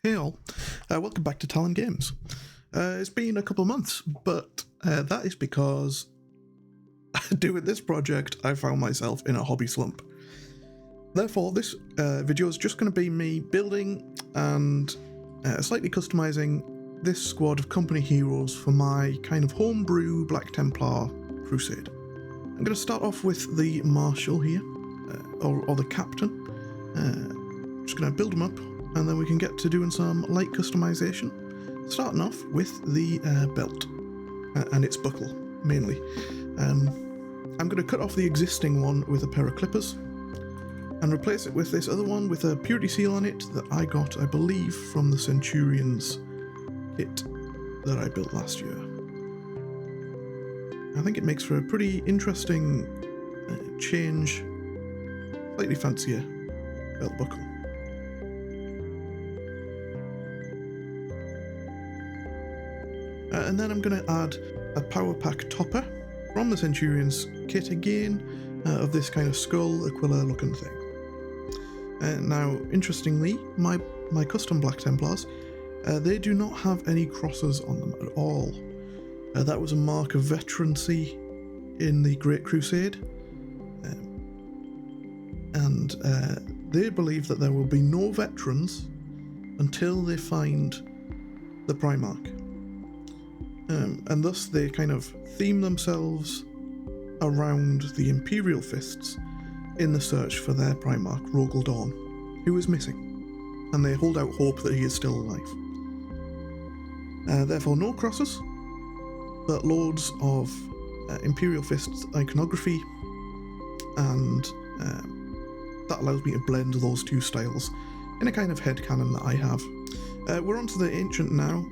Hey all, welcome back to Talon Games. It's been a couple of months, but that is because doing this project I found myself in a hobby slump. Therefore, this video is just going to be me building and slightly customizing this squad of company heroes for my kind of homebrew Black Templar Crusade. I'm going to start off with the Marshal here, or the Captain. Just going to build them up, and then we can get to doing some light customization, starting off with the belt and its buckle, mainly. I'm going to cut off the existing one with a pair of clippers and replace it with this other one with a purity seal on it that I got, I believe, from the Centurion's kit that I built last year. I think it makes for a pretty interesting change, slightly fancier belt buckle. And then I'm going to add a power pack topper from the Centurion's kit again, of this kind of skull Aquila looking thing. Now, interestingly, my custom Black Templars, they do not have any crosses on them at all. That was a mark of veterancy in the Great Crusade, and they believe that there will be no veterans until they find the Primarch. And thus they kind of theme themselves around the Imperial Fists in the search for their Primarch Rogal Dorn, who is missing, and they hold out hope that he is still alive. Therefore no crosses, but loads of Imperial Fists iconography, and that allows me to blend those two styles in a kind of headcanon that I have. We're on to the Ancient now.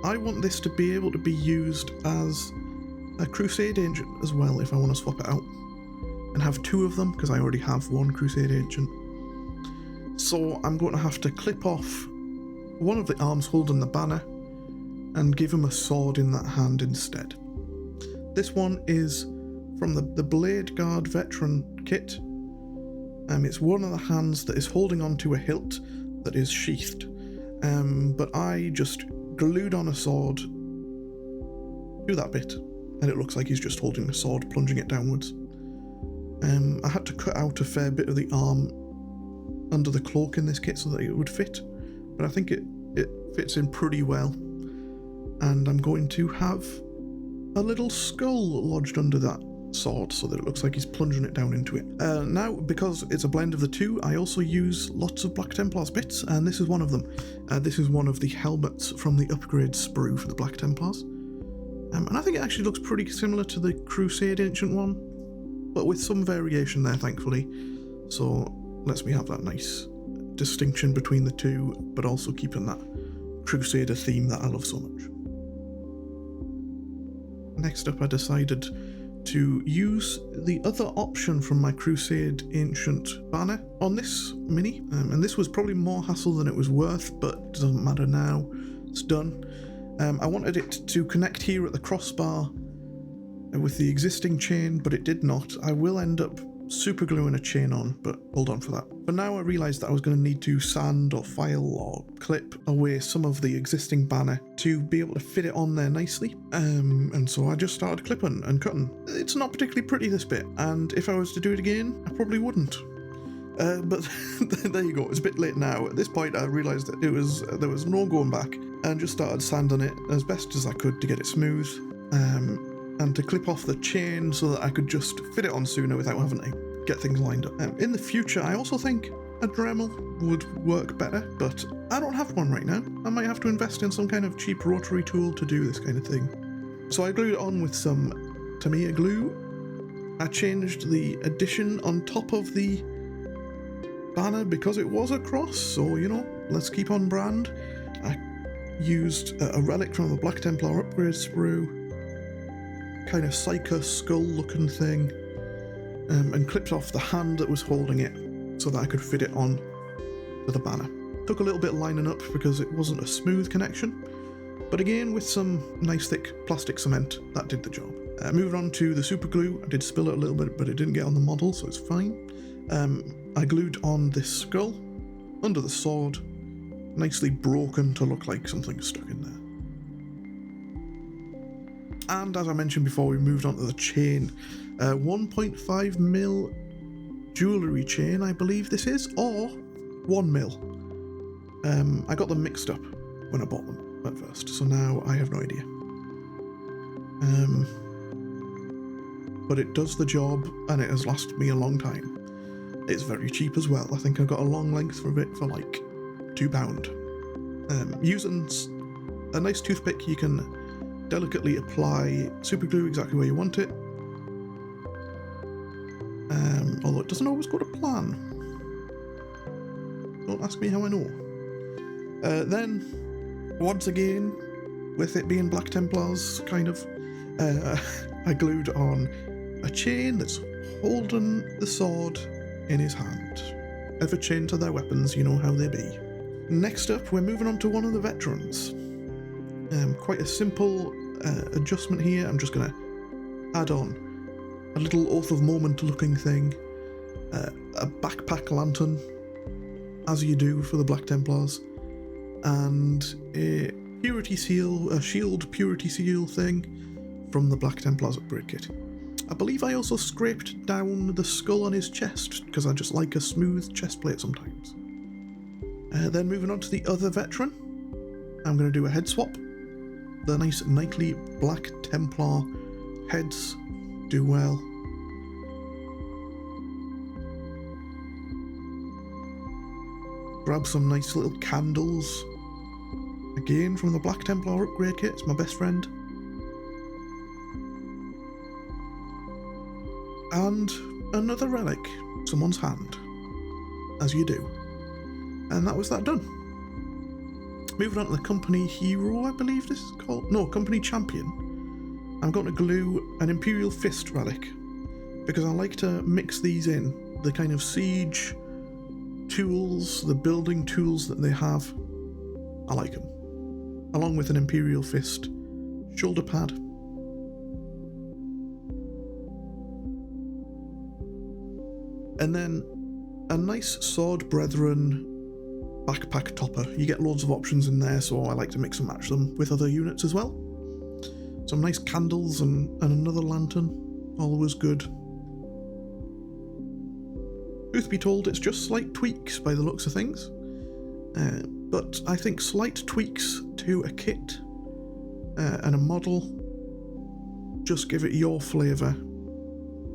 I want this to be able to be used as a Crusade Ancient as well if I want to swap it out, and have two of them because I already have one Crusade Ancient. So I'm going to have to clip off one of the arms holding the banner and give him a sword in that hand instead. This one is from the Blade Guard Veteran kit. It's one of the hands that is holding onto a hilt that is sheathed, but I just glued on a sword to that bit, and it looks like he's just holding a sword, plunging it downwards. I had to cut out a fair bit of the arm under the cloak in this kit so that it would fit, but I think it fits in pretty well, and I'm going to have a little skull lodged under that sword so that it looks like he's plunging it down into it. Now, because it's a blend of the two, I also use lots of Black Templars bits, and this is one of them. This is one of the helmets from the upgrade sprue for the Black Templars. And I think it actually looks pretty similar to the Crusade Ancient one, but with some variation there, thankfully. So lets me have that nice distinction between the two, but also keeping that Crusader theme that I love so much. Next up, I decided to use the other option from my Crusade Ancient banner on this mini, and this was probably more hassle than it was worth, but it doesn't matter now, it's done. I wanted it to connect here at the crossbar with the existing chain, but it did not. I will end up super gluing a chain on, but hold on for that. But now I realised that I was going to need to sand or file or clip away some of the existing banner to be able to fit it on there nicely. And so I just started clipping and cutting. It's not particularly pretty, this bit, and if I was to do it again, I probably wouldn't. But there you go, it's a bit late now. At this point I realised that there was no going back, and just started sanding it as best as I could to get it smooth. And to clip off the chain so that I could just fit it on sooner without having to get things lined up. In the future, I also think a Dremel would work better, but I don't have one right now. I might have to invest in some kind of cheap rotary tool to do this kind of thing. So I glued it on with some Tamiya glue. I changed the addition on top of the banner because it was a cross, so, you know, let's keep on brand. I used a relic from the Black Templar upgrade sprue, kind of Psyker skull looking thing, and clipped off the hand that was holding it so that I could fit it on to the banner. Took a little bit lining up because it wasn't a smooth connection, but again with some nice thick plastic cement that did the job. Moving on to the super glue, I did spill it a little bit but it didn't get on the model, so it's fine. I glued on this skull under the sword nicely broken to look like something's stuck in there. And as I mentioned before, we moved on to the chain. 1.5 mil jewellery chain, I believe this is, or 1 mil. I got them mixed up when I bought them at first, so now I have no idea. But it does the job, and it has lasted me a long time. It's very cheap as well. I think I got a long length of it for like £2. Using a nice toothpick, you can delicately apply super glue exactly where you want it. Although it doesn't always go to plan. Don't ask me how I know. Then, once again, with it being Black Templars, kind of, I glued on a chain that's holding the sword in his hand. Ever chained to their weapons, you know how they be. Next up, we're moving on to one of the veterans. Quite a simple adjustment here. I'm just going to add on a little Oath of Moment looking thing, a backpack lantern, as you do for the Black Templars, and a purity seal, a shield purity seal thing from the Black Templars upgrade kit. I believe I also scraped down the skull on his chest, because I just like a smooth chest plate sometimes. Then moving on to the other veteran, I'm going to do a head swap. The nice knightly Black Templar heads do well. Grab some nice little candles. Again from the Black Templar upgrade kit, it's my best friend. And another relic, someone's hand, as you do. And that was that done. Moving on to the Company Hero, I believe this is called. No, Company Champion. I'm going to glue an Imperial Fist relic, because I like to mix these in. The kind of siege tools, the building tools that they have, I like them. Along with an Imperial Fist shoulder pad. And then a nice Sword Brethren backpack topper. You get loads of options in there, so I like to mix and match them with other units as well. Some nice candles and another lantern. Always good. Truth be told, it's just slight tweaks by the looks of things. But I think slight tweaks to a kit and a model just give it your flavour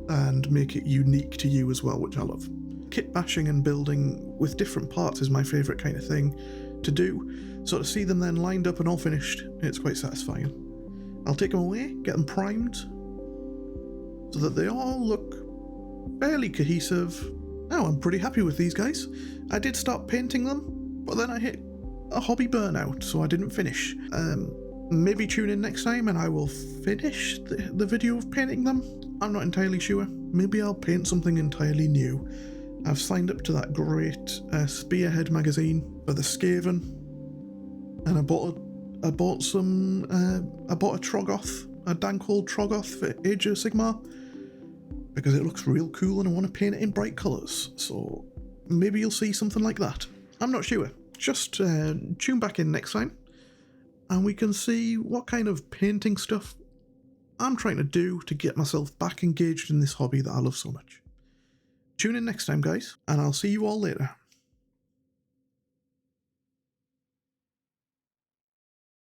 and make it unique to you as well, which I love. Kit bashing and building with different parts is my favourite kind of thing to do, so to see them then lined up and all finished, it's quite satisfying. I'll take them away, get them primed, so that they all look fairly cohesive. Oh, I'm pretty happy with these guys. I did start painting them, but then I hit a hobby burnout, so I didn't finish. Maybe tune in next time and I will finish the video of painting them. I'm not entirely sure. Maybe I'll paint something entirely new. I've signed up to that great Spearhead magazine for the Skaven, and I bought a Troggoth, a Dankhold Troggoth for Age of Sigmar, because it looks real cool and I want to paint it in bright colours, so maybe you'll see something like that. I'm not sure. Just tune back in next time and we can see what kind of painting stuff I'm trying to do to get myself back engaged in this hobby that I love so much. Tune in next time, guys, and I'll see you all later.